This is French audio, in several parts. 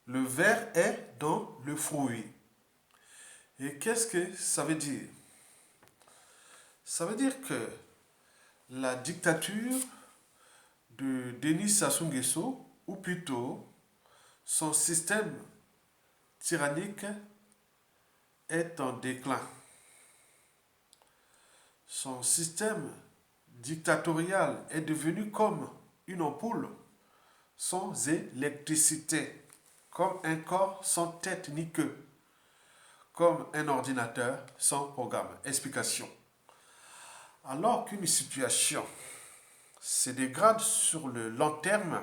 Le ver est dans le fruit. Et qu'est-ce que ça veut dire? Ça veut dire que la dictature de Denis Sassou Nguesso, ou plutôt son système tyrannique, est en déclin. Son système dictatorial est devenu comme une ampoule sans électricité, comme un corps sans tête ni queue, comme un ordinateur sans programme. Explication. Alors qu'une situation se dégrade sur le long terme,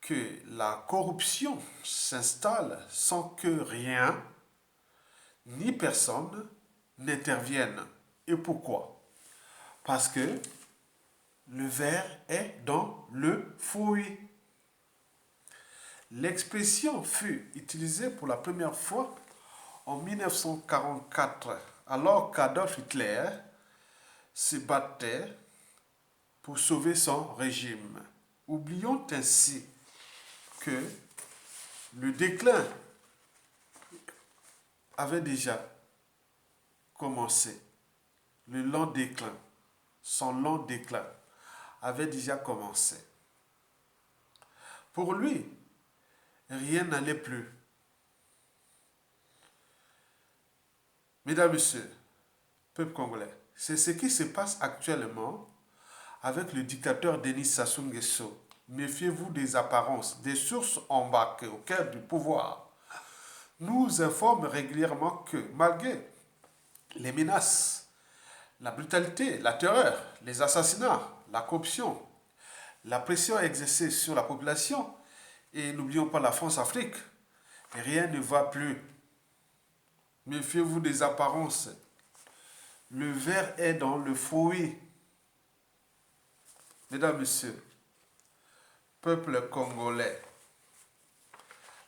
que la corruption s'installe sans que rien ni personne n'intervienne. Et pourquoi? Parce que le ver est dans le fruit. L'expression fut utilisée pour la première fois en 1944, alors qu'Adolf Hitler se battait pour sauver son régime. Oublions ainsi que le déclin avait déjà commencé. Le lent déclin, son lent déclin avait déjà commencé. Pour lui, rien n'allait plus. Mesdames, Messieurs, peuple congolais, c'est ce qui se passe actuellement avec le dictateur Denis Sassou Nguesso. Méfiez-vous des apparences. Des sources embarquées au cœur du pouvoir nous informent régulièrement que malgré les menaces, la brutalité, la terreur, les assassinats, la corruption, la pression exercée sur la population, et n'oublions pas la France-Afrique, rien ne va plus. Méfiez-vous des apparences. Le ver est dans le fruit. Mesdames, Messieurs, peuple congolais,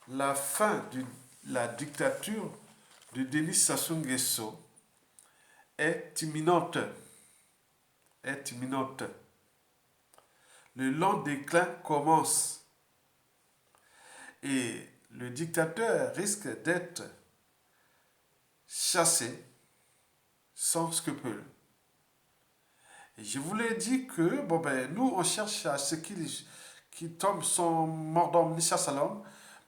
la fin de la dictature de Denis Sassou Nguesso est imminente. Est imminente. Le lent déclin commence et le dictateur risque d'être chassé sans scrupule. Et je vous l'ai dit que nous on cherche à ce qui tombe sans mort d'homme ni chasse à l'homme,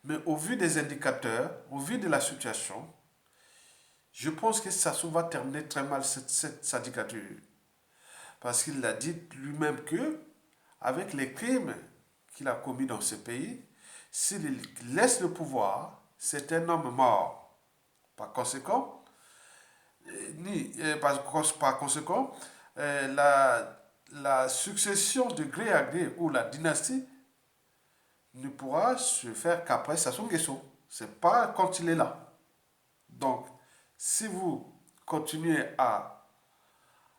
mais au vu des indicateurs, au vu de la situation, je pense que Sassou va terminer très mal sa dictature. Parce qu'il a dit lui-même que, avec les crimes qu'il a commis dans ce pays, s'il laisse le pouvoir, c'est un homme mort. Par conséquent, par conséquent, la succession de gré à gré ou la dynastie ne pourra se faire qu'après Sassou Nguesso. C'est pas quand il est là. Donc, si vous continuez à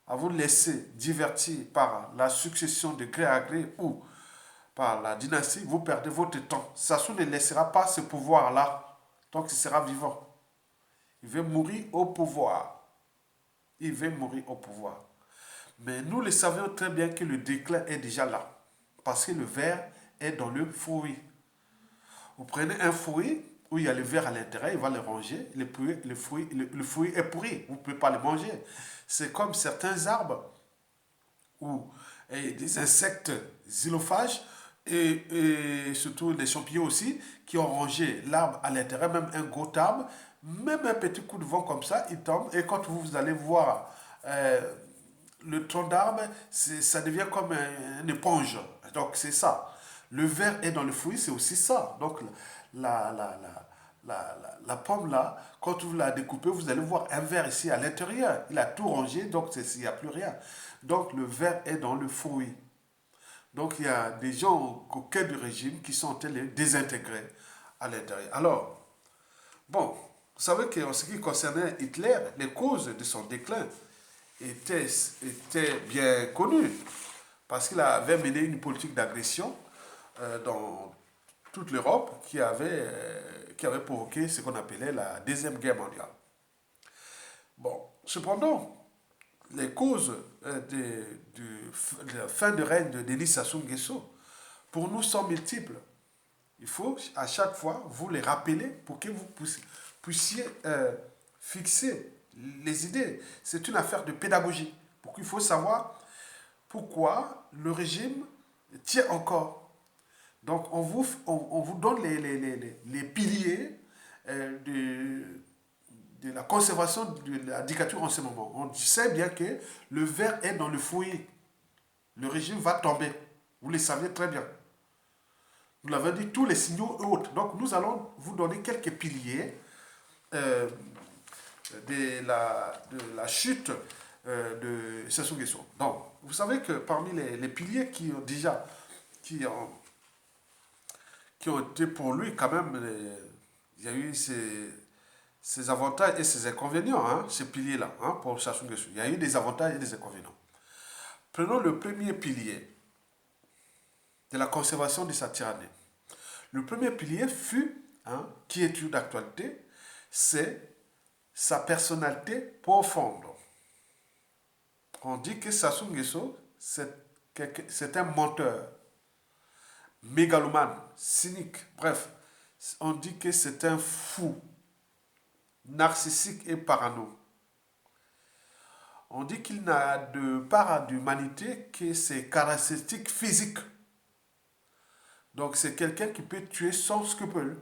vous laisser divertir par la succession de gré à gré ou par la dynastie, vous perdez votre temps. Sassou ne laissera pas ce pouvoir-là tant qu'il sera vivant. Il veut mourir au pouvoir. Il veut mourir au pouvoir. Mais nous le savions très bien que le déclin est déjà là. Parce que le ver est dans le fruit. Vous prenez un fruit où il y a le ver à l'intérieur, il va le ranger, le fruit est pourri, vous ne pouvez pas le manger. C'est comme certains arbres ou des insectes xylophages et surtout les champignons aussi qui ont rongé l'arbre à l'intérieur, même un gros arbre, même un petit coup de vent comme ça, il tombe et quand vous allez voir le tronc d'arbre, ça devient comme une éponge. Donc c'est ça. Le ver est dans le fruit, c'est aussi ça. Donc la, la, la, la pomme là, quand vous la découpez, vous allez voir un ver ici à l'intérieur. Il a tout rongé, donc il n'y a plus rien. Donc le ver est dans le fruit. Donc il y a des gens au cœur du régime qui sont en train de les désintégrer à l'intérieur. Alors, bon, vous savez qu'en ce qui concernait Hitler, les causes de son déclin étaient bien connues parce qu'il avait mené une politique d'agression dans toute l'Europe qui avait provoqué ce qu'on appelait la Deuxième Guerre mondiale. Bon, cependant, les causes de la fin de règne de Denis Sassou Nguesso, pour nous, sont multiples. Il faut à chaque fois vous les rappeler pour que vous puissiez fixer les idées. C'est une affaire de pédagogie. Pour qu'il faut savoir pourquoi le régime tient encore. Donc on vous donne les piliers de la conservation de la dictature en ce moment. On sait bien que le ver est dans le foyer. Le régime va tomber. Vous le savez très bien. Nous l'avons dit, tous les signaux et autres. Donc nous allons vous donner quelques piliers euh, de la chute de Sassou Nguesso. Donc, vous savez que parmi les piliers qui ont déjà, qui ont, qui ont été pour lui quand même, il y a eu ses avantages et ses inconvénients, hein, ces piliers-là, hein, pour Sassou Nguesso. Il y a eu des avantages et des inconvénients. Prenons le premier pilier de la conservation de sa tyrannie. Le premier pilier fut, hein, qui est toujours d'actualité, c'est sa personnalité profonde. On dit que Sassou Nguesso, c'est un menteur, mégalomane, cynique, bref, on dit que c'est un fou, narcissique et parano. On dit qu'il n'a de part d'humanité que ses caractéristiques physiques. Donc c'est quelqu'un qui peut tuer sans scrupule.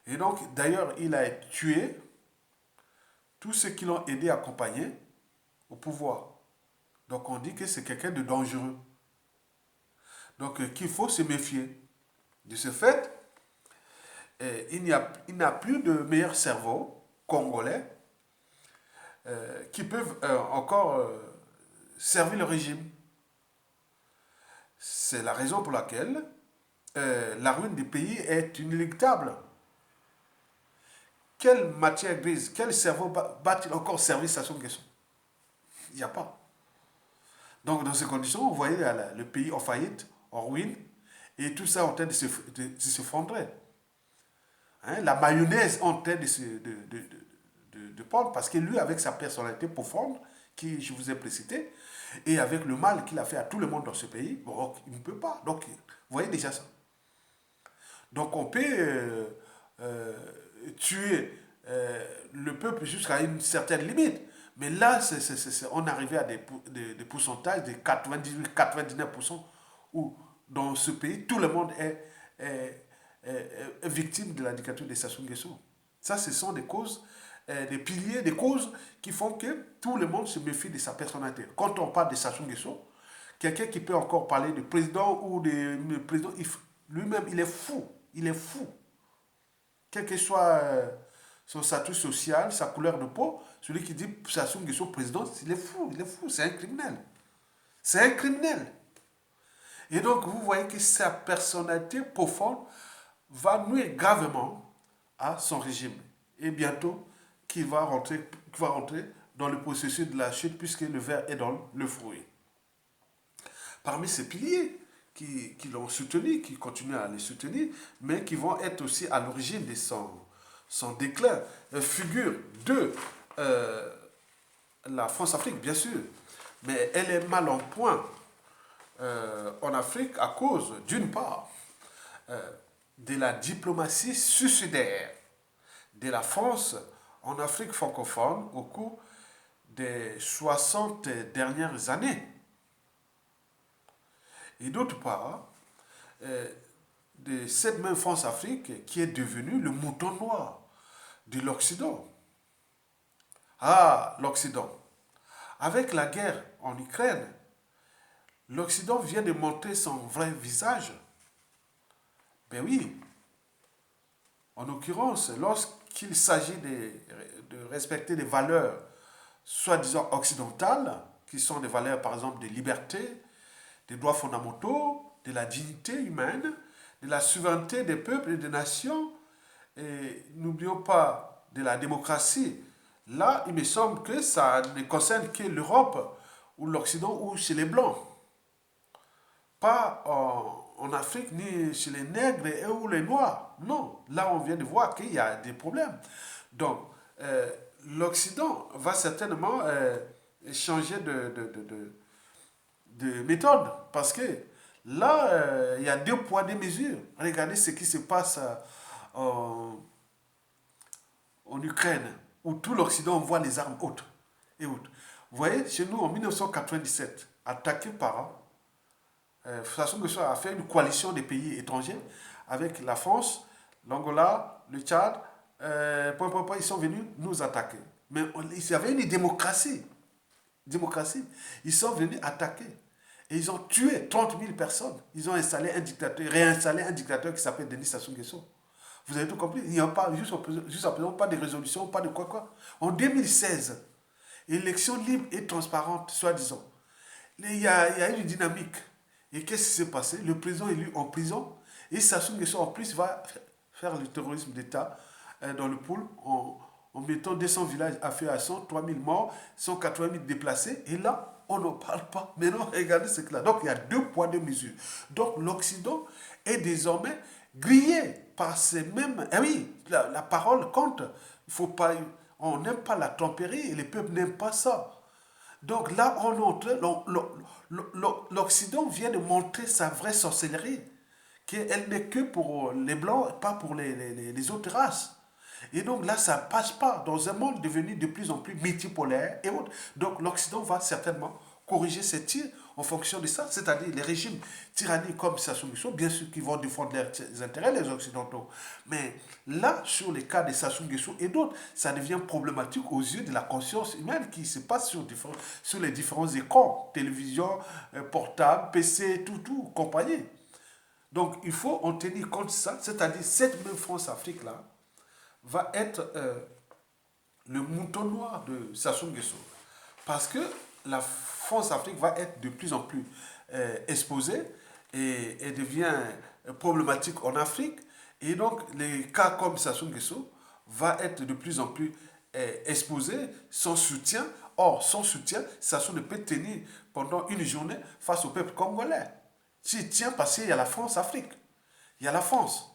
Et donc d'ailleurs il a tué tous ceux qui l'ont aidé à accompagner au pouvoir. Donc on dit que c'est quelqu'un de dangereux. Donc qu'il faut se méfier. De ce fait, il n'a plus de meilleurs cerveaux congolais qui peuvent encore servir le régime. C'est la raison pour laquelle la ruine du pays est inéluctable. Quelle matière grise, quel cerveau va-t-il encore servir Sassou Nguesso? Il n'y a pas. Donc dans ces conditions, vous voyez le pays en faillite, en ruine, et tout ça en train de se fondrer. Hein, la mayonnaise en train de prendre, parce que lui, avec sa personnalité profonde, qui je vous ai précité, et avec le mal qu'il a fait à tout le monde dans ce pays, bon, il ne peut pas. Donc, vous voyez déjà ça. Donc, on peut tuer le peuple jusqu'à une certaine limite. Mais là, on est arrivé à des pourcentages de 98-99% où dans ce pays, tout le monde est victime de la dictature de Sassou Nguesso. Ça, ce sont des causes, des piliers, des causes qui font que tout le monde se méfie de sa personnalité. Quand on parle de Sassou Nguesso, quelqu'un qui peut encore parler de président ou de président, lui-même, il est fou. Il est fou. Quel que soit son statut social, sa couleur de peau, celui qui dit Sassou Nguesso président, il est fou, c'est un criminel. C'est un criminel. Et donc, vous voyez que sa personnalité profonde va nuire gravement à son régime. Et bientôt, qu'il va rentrer dans le processus de la chute, puisque le ver est dans le fruit. Parmi ces piliers qui l'ont soutenu, qui continuent à les soutenir, mais qui vont être aussi à l'origine de son déclin, figure de la France-Afrique, bien sûr. Mais elle est mal en point en Afrique à cause, d'une part, de la diplomatie suicidaire de la France en Afrique francophone au cours des 60 dernières années. Et d'autre part, de cette même France-Afrique qui est devenue le mouton noir de l'Occident. Ah, l'Occident. Avec la guerre en Ukraine, l'Occident vient de montrer son vrai visage. Ben oui. En l'occurrence, lorsqu'il s'agit de respecter des valeurs soi-disant occidentales, qui sont des valeurs par exemple de liberté, des droits fondamentaux, de la dignité humaine, de la souveraineté des peuples et des nations, et n'oublions pas de la démocratie. Là, il me semble que ça ne concerne que l'Europe ou l'Occident ou chez les Blancs. Pas en Afrique ni chez les nègres ou les noirs. Non, là on vient de voir qu'il y a des problèmes. Donc, l'Occident va certainement changer de méthode parce que Là, il y a deux poids, deux mesures. Regardez ce qui se passe en, en Ukraine, où tout l'Occident envoie les armes hautes et hautes. Vous voyez, chez nous, en 1997, attaqué par Sassou Nguesso a fait une coalition des pays étrangers avec la France, l'Angola, le Tchad. Ils sont venus nous attaquer. Mais il y avait une démocratie. Démocratie. Ils sont venus attaquer. Et ils ont tué 30 000 personnes. Ils ont installé un dictateur, réinstallé un dictateur qui s'appelle Denis Sassou Nguesso. Vous avez tout compris. Il n'y a pas, juste à présent, pas de résolution, pas de quoi. En 2016, élection libre et transparente, soi-disant. Il y a eu une dynamique. Et qu'est-ce qui s'est passé? Le président élu en prison. Et Sassou Nguesso, en plus, va faire le terrorisme d'État dans le pôle en mettant 200 villages à feu à 100, 3000 morts, 180 000 déplacés. Et là, on n'en parle pas. Mais non, regardez ce que là. Donc, il y a deux poids, deux mesures. Donc, l'Occident est désormais grillé par ces mêmes... Eh oui, la parole compte. Il faut pas... On n'aime pas la tempérer et les peuples n'aiment pas ça. Donc là, l'Occident vient de montrer sa vraie sorcellerie, qu'elle n'est que pour les Blancs, pas pour les autres races. Et donc là, ça ne passe pas dans un monde devenu de plus en plus multipolaire et autres. Donc l'Occident va certainement corriger ses tirs en fonction de ça, c'est-à-dire les régimes tyranniques comme Sassou Nguesso, bien sûr qu'ils vont défendre leurs intérêts, les Occidentaux. Mais là, sur les cas de Sassou Nguesso et d'autres, ça devient problématique aux yeux de la conscience humaine qui se passe sur les différents écrans, télévision, portable, PC, tout, compagnie. Donc il faut en tenir compte de ça, c'est-à-dire cette même France-Afrique-là va être le mouton noir de Sassou Nguesso. Parce que la France-Afrique va être de plus en plus exposée et devient problématique en Afrique. Et donc, les cas comme Sassou Nguesso va être de plus en plus exposé, sans soutien. Or, sans soutien, Sassou ne peut tenir pendant une journée face au peuple congolais. S'il tient parce qu'il y a la France-Afrique. Il y a la France.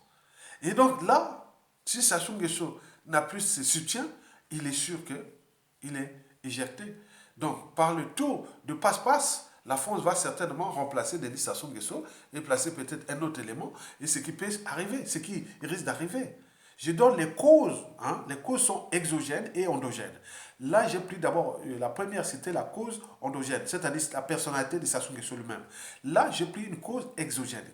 Et donc là, si Sassou Nguesso n'a plus ce soutien, il est sûr qu'il est éjecté. Donc, par le tour de passe-passe, la France va certainement remplacer Denis Sassou Nguesso et placer peut-être un autre élément. Et ce qui peut arriver, ce qui risque d'arriver. Je donne les causes. Hein. Les causes sont exogènes et endogènes. Là, j'ai pris d'abord, la première, c'était la cause endogène, c'est-à-dire la personnalité de Sassou Nguesso lui-même. Là, j'ai pris une cause exogène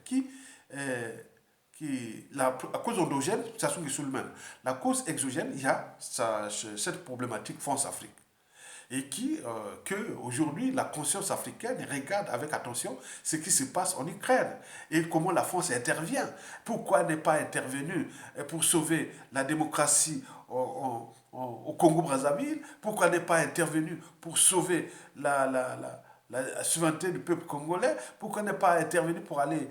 la cause endogène, Sassou Nguesso lui-même. La cause exogène, il y a cette problématique France-Afrique. Et aujourd'hui, la conscience africaine regarde avec attention ce qui se passe en Ukraine et comment la France intervient. Pourquoi n'est pas intervenue pour sauver la démocratie au Congo-Brazzaville? Pourquoi n'est pas intervenue pour sauver la souveraineté du peuple congolais? Pourquoi n'est pas intervenu pour aller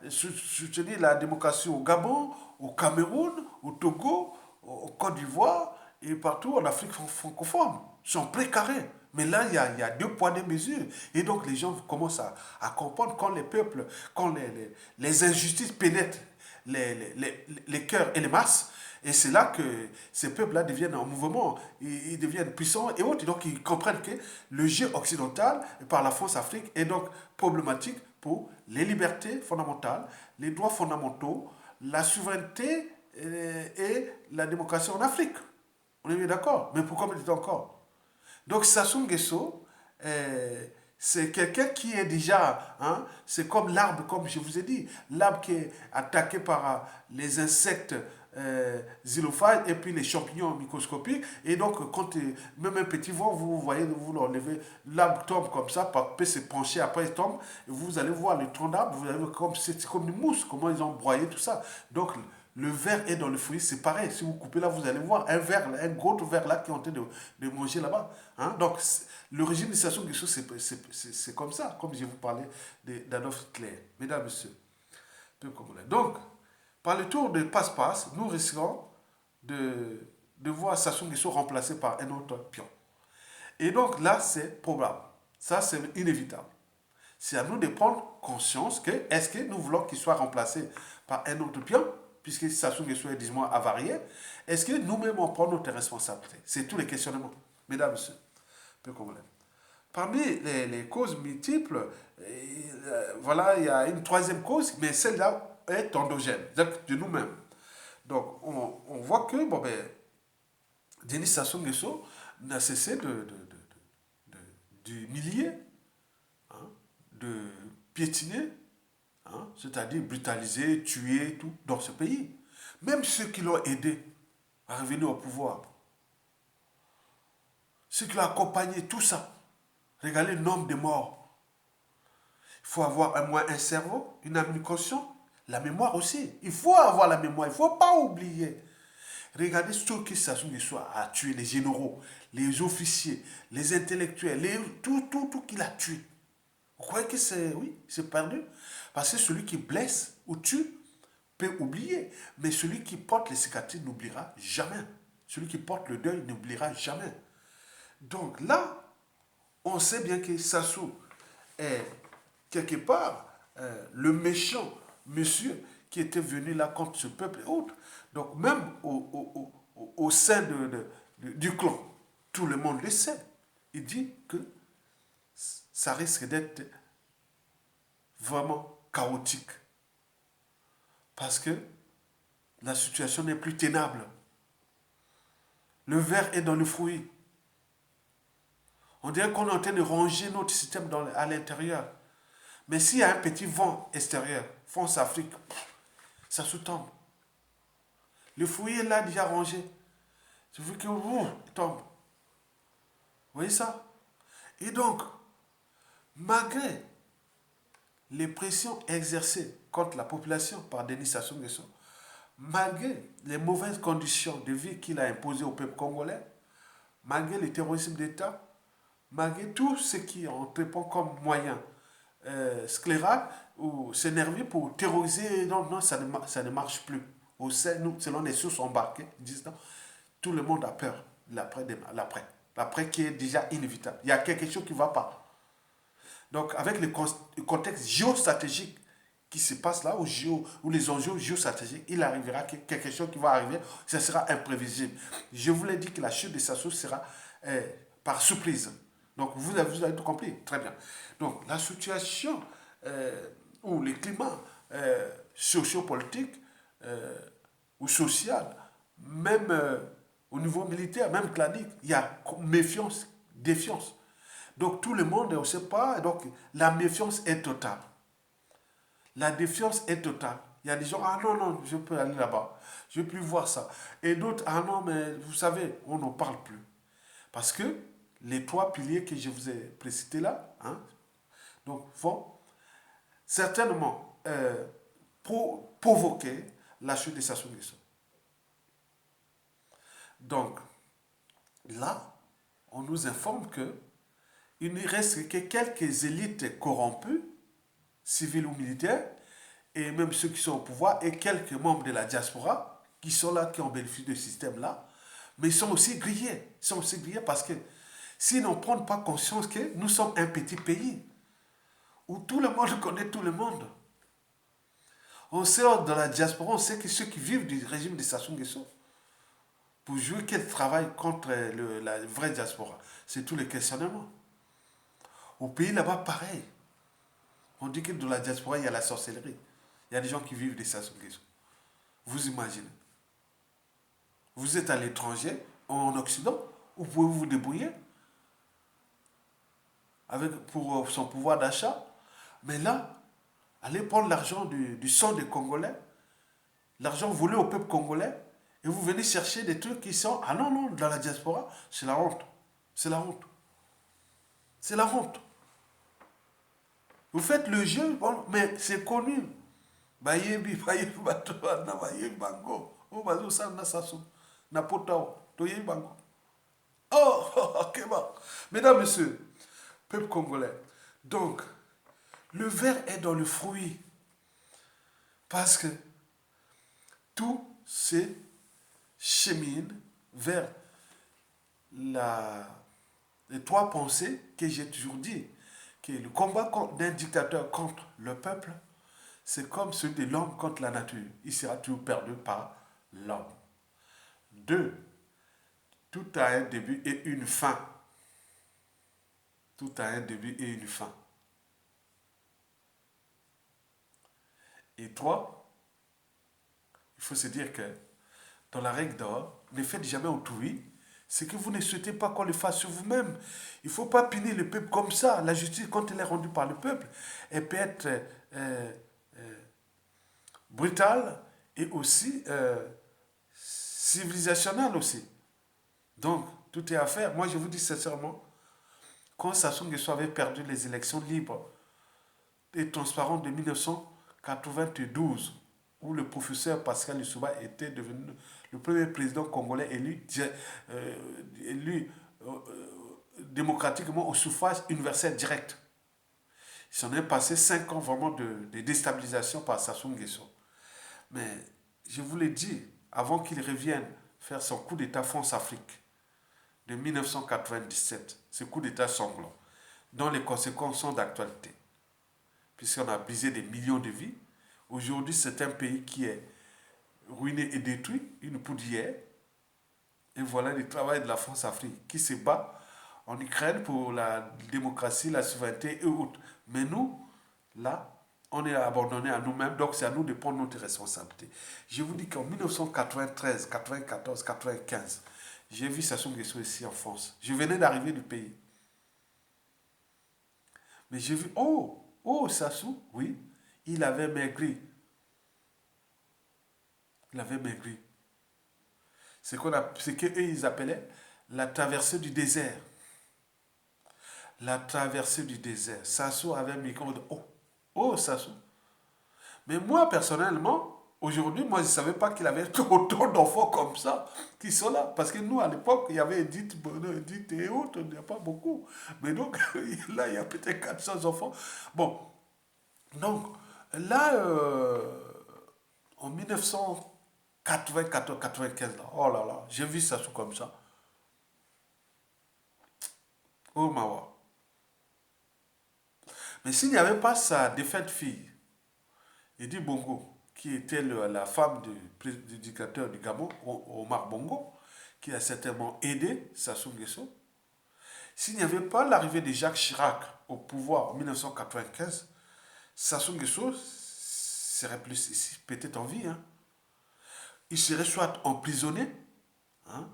soutenir la démocratie au Gabon, au Cameroun, au Togo, au Côte d'Ivoire et partout en Afrique francophone? Sont précarés. Mais là, il y a deux poids, deux mesures. Et donc, les gens commencent à comprendre quand les peuples, quand les injustices pénètrent les cœurs et les masses. Et c'est là que ces peuples-là deviennent en mouvement, ils deviennent puissants et autres. Donc ils comprennent que le jeu occidental par la France-Afrique est donc problématique pour les libertés fondamentales, les droits fondamentaux, la souveraineté et la démocratie en Afrique. On est bien d'accord? Mais pourquoi me dites encore? Donc Sassou Nguesso, c'est quelqu'un qui est déjà, hein, c'est comme l'arbre, comme je vous ai dit, l'arbre qui est attaqué par les insectes xylophages et puis les champignons microscopiques. Et donc, quand même un petit vent, vous voyez, vous l'enlevez, l'arbre tombe comme ça, peut se pencher, après il tombe, et vous allez voir le tronc d'arbre, vous allez voir comme c'est comme une mousse, comment ils ont broyé tout ça. Donc, le ver est dans le fruit, c'est pareil. Si vous coupez là, vous allez voir un ver, un gros ver là qui est en train de manger là-bas. Hein? Donc, l'origine de Sassou Nguesso, c'est comme ça, comme je vous parlais d'Adolphe Hitler. Mesdames, Messieurs, peu congolais. Donc, par le tour de passe-passe, nous risquons de voir Sassou Nguesso remplacé par un autre pion. Et donc là, c'est probable. Ça, c'est inévitable. C'est à nous de prendre conscience que, est-ce que nous voulons qu'il soit remplacé par un autre pion, puisque Sassou Nguesso est, disons, avarié, est-ce que nous-mêmes on prend notre responsabilité? C'est tous les questionnements. Mesdames, Messieurs, peu congolais. Parmi les causes multiples, voilà, il y a une troisième cause, mais celle-là est endogène, de nous-mêmes. Donc, on voit que bon, ben, Denis Sassou Nguesso n'a cessé d'humilier, hein, de piétiner, hein, c'est-à-dire brutaliser, tuer, tout, dans ce pays. Même ceux qui l'ont aidé à revenir au pouvoir, ceux qui l'ont accompagné, tout ça. Regardez le nombre de morts. Il faut avoir au moins un cerveau, une âme consciente, la mémoire aussi. Il faut avoir la mémoire, il ne faut pas oublier. Regardez ceux qui Sassou Nguesso a tué, les généraux, les officiers, les intellectuels, tout qu'il a tué. Vous croyez que c'est, oui, c'est perdu? Parce que celui qui blesse ou tue peut oublier, mais celui qui porte les cicatrices n'oubliera jamais. Celui qui porte le deuil n'oubliera jamais. Donc là, on sait bien que Sassou est quelque part le méchant monsieur qui était venu là contre ce peuple et autres. Donc même au sein du clan, tout le monde le sait. Il dit que ça risque d'être vraiment chaotique. Parce que la situation n'est plus tenable. Le verre est dans le fruit. On dirait qu'on est en train de ranger notre système à l'intérieur. Mais s'il y a un petit vent extérieur, France Afrique, ça sous-tombe. Le fruit est là déjà rangé. Je veux que il tombe. Vous voyez ça? Et donc, malgré les pressions exercées contre la population par Denis Sassou Nguesso, malgré les mauvaises conditions de vie qu'il a imposées au peuple congolais, malgré le terrorisme d'État, malgré tout ce qui entreprend comme moyen scléral ou s'énerver pour terroriser, non, ça ne marche plus. Nous, selon les sources embarquées, disent non, tout le monde a peur l'après qui est déjà inévitable. Il y a quelque chose qui ne va pas. Donc, avec le contexte géostratégique qui se passe là, ou les enjeux géostratégiques, il arrivera quelque chose qui va arriver, ça sera imprévisible. Je vous l'ai dit que la chute de Sassou sera par surprise. Donc, vous avez tout compris. Très bien. Donc, la situation ou le climat sociopolitique ou social, même au niveau militaire, même clanique, il y a méfiance, défiance. Donc tout le monde ne sait pas, donc la méfiance est totale. La défiance est totale. Il y a des gens, ah non, non, je peux aller là-bas, je ne veux plus voir ça. Et d'autres, ah non, mais vous savez, on n'en parle plus. Parce que les trois piliers que je vous ai précités là, hein, donc vont certainement provoquer la chute de Sassou Nguesso. Donc là, on nous informe que il ne reste que quelques élites corrompues, civiles ou militaires, et même ceux qui sont au pouvoir, et quelques membres de la diaspora qui sont là, qui ont bénéficié de ce système-là, mais ils sont aussi grillés. Ils sont aussi grillés parce que s'ils n'en prennent pas conscience que nous sommes un petit pays, où tout le monde connaît tout le monde. On sait de la diaspora, on sait que ceux qui vivent du régime de Sassou Nguesso, pour jouer quel travail contre la vraie diaspora, c'est tous les questionnements. Au pays là-bas, pareil. On dit que dans la diaspora, il y a la sorcellerie. Il y a des gens qui vivent des Sassou Nguesso. Vous imaginez. Vous êtes à l'étranger, en Occident, vous pouvez vous débrouiller pour son pouvoir d'achat. Mais là, allez prendre l'argent du sang des Congolais, l'argent volé au peuple congolais, et vous venez chercher des trucs qui sont... Ah non, non, dans la diaspora, c'est la honte. C'est la honte. C'est la honte. Vous faites le jeu, bon, mais c'est connu. Bayebi, bayebi, bato, na bayebi bango. Oh, bazo sa na sasso. Na potao. To yebi bango. Oh, ok, bon. Mesdames, messieurs, peuple congolais. Donc, le verre est dans le fruit. Parce que tout se chemine vers les trois pensées que j'ai toujours dit. Que le combat d'un dictateur contre le peuple, c'est comme celui de l'homme contre la nature. Il sera toujours perdu par l'homme. Deux, tout a un début et une fin. Tout a un début et une fin. Et trois, il faut se dire que dans la règle d'or, ne faites jamais autrui ce que vous ne souhaitez pas qu'on le fasse sur vous-même. Il ne faut pas punir le peuple comme ça. La justice, quand elle est rendue par le peuple, elle peut être brutale et aussi civilisationnelle aussi. Donc, tout est à faire. Moi, je vous dis sincèrement, quand Sassou Nguesso avait perdu les élections libres et transparentes de 1992, où le professeur Pascal Lissouba était devenu le premier président congolais euh, élu démocratiquement au suffrage universel direct. Il s'en est passé 5 ans vraiment de déstabilisation par Sassou Nguesso. Mais je vous l'ai dit, avant qu'il revienne faire son coup d'État France-Afrique de 1997, ce coup d'État sanglant, dont les conséquences sont d'actualité, puisqu'on a brisé des millions de vies. Aujourd'hui, c'est un pays qui est ruiné et détruit, une poudrière. Et voilà le travail de la France-Afrique qui se bat en Ukraine pour la démocratie, la souveraineté et autres. Mais nous, là, on est abandonné à nous-mêmes, donc c'est à nous de prendre notre responsabilité. Je vous dis qu'en 1993, 94, 95, j'ai vu Sassou Nguesso ici en France. Je venais d'arriver du pays. Mais j'ai vu, oh, Sassou, oui, il avait maigri. Il avait maigri. Ce qu'eux, ils appelaient la traversée du désert. La traversée du désert. Sassou avait maigri. Oh, Sassou. Mais moi, personnellement, aujourd'hui, moi, je ne savais pas qu'il avait autant d'enfants comme ça qui sont là. Parce que nous, à l'époque, il y avait Edith, Edith et autres, il n'y a pas beaucoup. Mais donc, là, il y a peut-être 400 enfants. Bon, donc, là, en 1994-95, oh là là, j'ai vu ça comme ça. Oh, Mawa. Mais s'il n'y avait pas sa défunte fille, Eddie Bongo, qui était la femme du dictateur du Gabon, Omar Bongo, qui a certainement aidé Sassou Nguesso. S'il n'y avait pas l'arrivée de Jacques Chirac au pouvoir en 1995, Sassou Nguesso serait peut-être en vie. Hein. Il serait soit emprisonné, hein,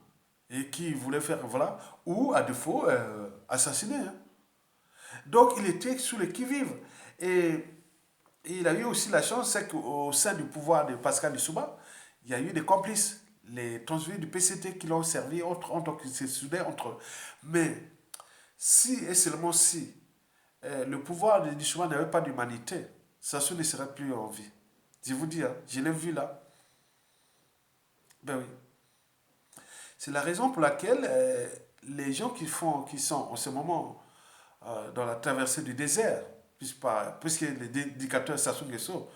et qui voulait faire, voilà, ou à défaut, assassiné. Hein. Donc il était sous le qui-vive. Et il a eu aussi la chance, c'est qu'au sein du pouvoir de Pascal Lissouba, il y a eu des complices, les transfuges du PCT qui l'ont servi, entre c'est soudain entre eux. Mais si et seulement si le pouvoir de Lissouba n'avait pas d'humanité, Sassou ne serait plus en vie. Je vous dis, hein, je l'ai vu là. Ben oui. C'est la raison pour laquelle les gens qui sont en ce moment dans la traversée du désert, puisque l'éducateur Sassou Nguesso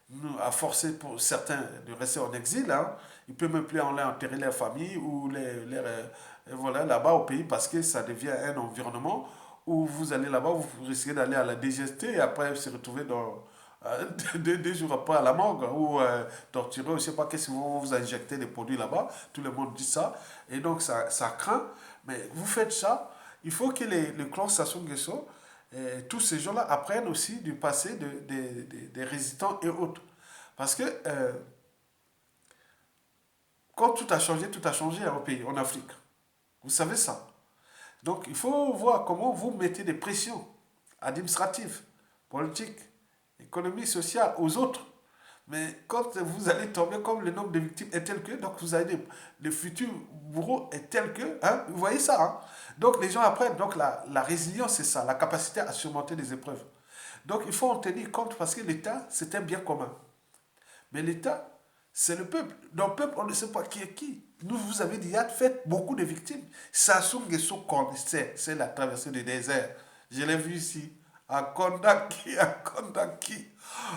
nous a forcé pour certains de rester en exil. Hein. Ils ne peuvent même plus aller enterrer leur famille ou voilà, là-bas au pays parce que ça devient un environnement où vous allez là-bas, vous risquez d'aller à la DGST et après se retrouver dans, 2 jours après à la morgue ou torturé, je ne sais pas qu'est-ce que vous injectez des produits là-bas. Tout le monde dit ça. Et donc ça craint. Mais vous faites ça, il faut que le clan Sassou Nguesso, tous ces gens-là apprennent aussi du passé des résistants et autres. Parce que quand tout a changé au pays, en Afrique. Vous savez ça. Donc il faut voir comment vous mettez des pressions administratives, politiques, économiques, sociales aux autres. Mais quand vous allez tomber comme le nombre de victimes est tel que, donc vous avez des futurs bourreaux est tel que, hein, vous voyez ça. Hein? Donc les gens apprennent. Donc la résilience, c'est ça, la capacité à surmonter les épreuves. Donc il faut en tenir compte parce que l'État, c'est un bien commun. Mais l'État, c'est le peuple. Dans le peuple, on ne sait pas qui est qui. Nous, vous avez dit, il y a fait beaucoup de victimes. Sassou Nguesso connaissait, c'est la traversée du désert. Je l'ai vu ici, à Kondaki, à Kondaki.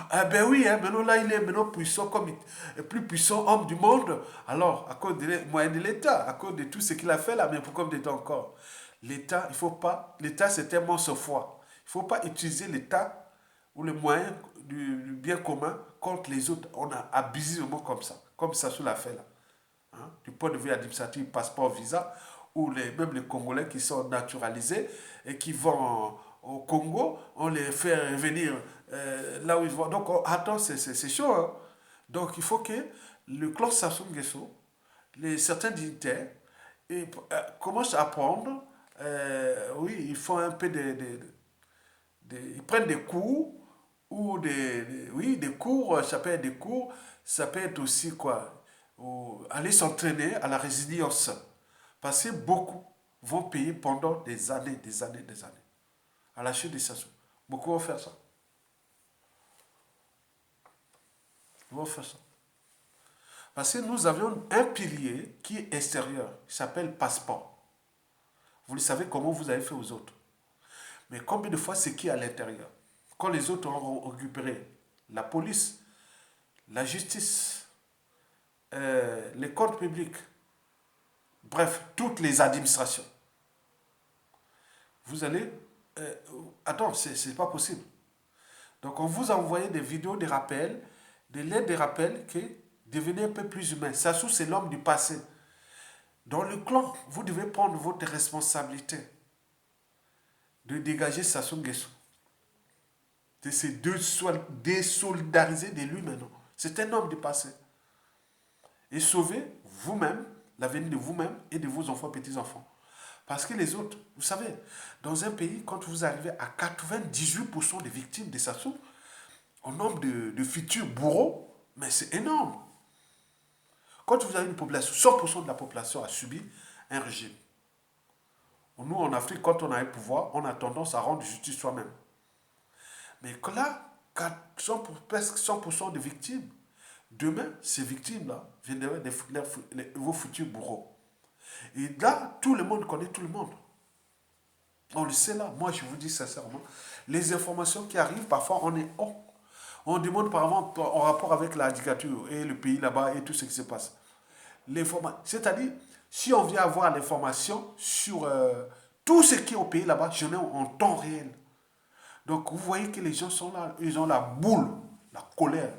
Ah ben oui, hein, maintenant là, il est maintenant puissant comme le plus puissant homme du monde. Alors, à cause des moyens de l'État, à cause de tout ce qu'il a fait là, mais pourquoi me dit encore l'État, il faut pas, l'État c'est tellement ce foi. Il ne faut pas utiliser l'État ou les moyens du bien commun contre les autres. On a abusivement comme ça l'a fait là. Hein, du point de vue administratif, passeport, visa, ou même les Congolais qui sont naturalisés et qui vont au Congo, on les fait revenir là où ils vont. Donc, attends, c'est chaud. Hein. Donc, il faut que le clan Sassou Nguesso, certains dignitaires, commencent à apprendre. Oui, ils font un peu ils prennent des cours ou oui, des cours, ça peut être des cours, ça peut être aussi quoi, aller s'entraîner à la résilience. Parce que beaucoup vont payer pendant des années, des années, des années. À la chute des Sassou. Beaucoup vont faire ça. Ils vont faire ça. Parce que nous avions un pilier qui est extérieur, qui s'appelle passeport. Vous le savez comment vous avez fait aux autres. Mais combien de fois c'est qui est à l'intérieur? Quand les autres ont récupéré la police, la justice, les comptes publics, bref, toutes les administrations, vous allez... attends, c'est pas possible. Donc on vous a envoyé des vidéos de rappels, des lettres de rappel qui devenaient un peu plus humains. Sassou, c'est l'homme du passé. Dans le clan, vous devez prendre votre responsabilité de dégager Sassou Nguesso. De se désolidariser de lui maintenant. C'est un homme du passé. Et sauver vous-même, l'avenir de vous-même et de vos enfants, petits-enfants. Parce que les autres, vous savez, dans un pays, quand vous arrivez à 98% des victimes de Sassou, au nombre de futurs bourreaux, mais c'est énorme. Quand vous avez une population, 100% de la population a subi un régime. Nous, en Afrique, quand on a un pouvoir, on a tendance à rendre justice soi-même. Mais que là, presque 100% de victimes, demain, ces victimes-là viendront vos futurs bourreaux. Et là, tout le monde connaît tout le monde. On le sait là. Moi, je vous dis sincèrement, les informations qui arrivent, parfois, on est oh, on demande par exemple en rapport avec la dictature et le pays là-bas et tout ce qui se passe. C'est-à-dire, si on vient avoir l'information sur tout ce qui est au pays là-bas, j'en ai en temps réel. Donc vous voyez que les gens sont là, ils ont la boule, la colère,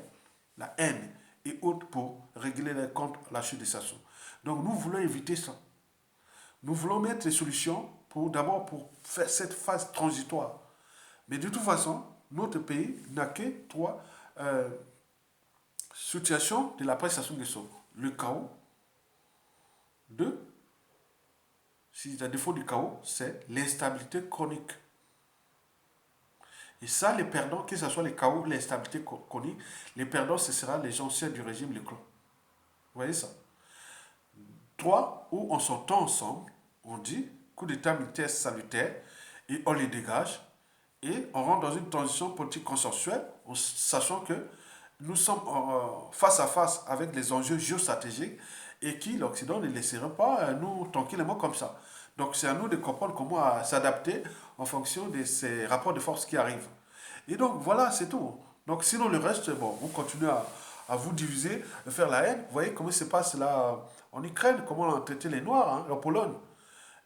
la haine et autres pour régler les comptes à la chute de Sassou. Donc nous voulons éviter ça. Nous voulons mettre des solutions d'abord pour faire cette phase transitoire. Mais de toute façon, notre pays n'a que trois situations de la presse Sassou Nguesso. Le chaos. Deux, si le défaut du chaos, c'est l'instabilité chronique. Et ça, les perdants, que ce soit les chaos, l'instabilité chronique, les perdants, ce sera les anciens du régime, les clans. Vous voyez ça? Trois, où on s'entend ensemble, on dit coup d'état militaire salutaire, et on les dégage, et on rentre dans une transition politique consensuelle, sachant que nous sommes face à face avec les enjeux géostratégiques et qui l'Occident ne laissera pas nous tranquillement comme ça. Donc c'est à nous de comprendre comment s'adapter en fonction de ces rapports de force qui arrivent. Et donc voilà, c'est tout. Donc sinon le reste, bon, vous continuez à vous diviser, à faire la haine. Vous voyez comment ça se passe là en Ukraine, comment on a traité les Noirs, hein, en Pologne.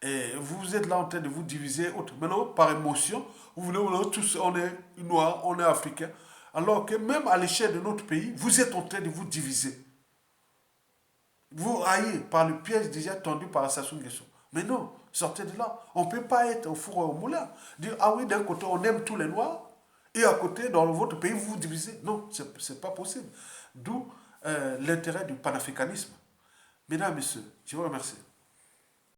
Et vous êtes là en train de vous diviser. Maintenant, par émotion, vous voulez, tous, on est noirs, on est africains. Alors que même à l'échelle de notre pays, vous êtes en train de vous diviser. Vous haïez par le piège déjà tendu par Sassou Nguesso. Mais non, sortez de là. On ne peut pas être au four et au moulin. Dire, ah oui, d'un côté, on aime tous les noirs, et à côté, dans votre pays, vous vous divisez. Non, ce n'est pas possible. D'où l'intérêt du panafricanisme. Mesdames, Messieurs, je vous remercie.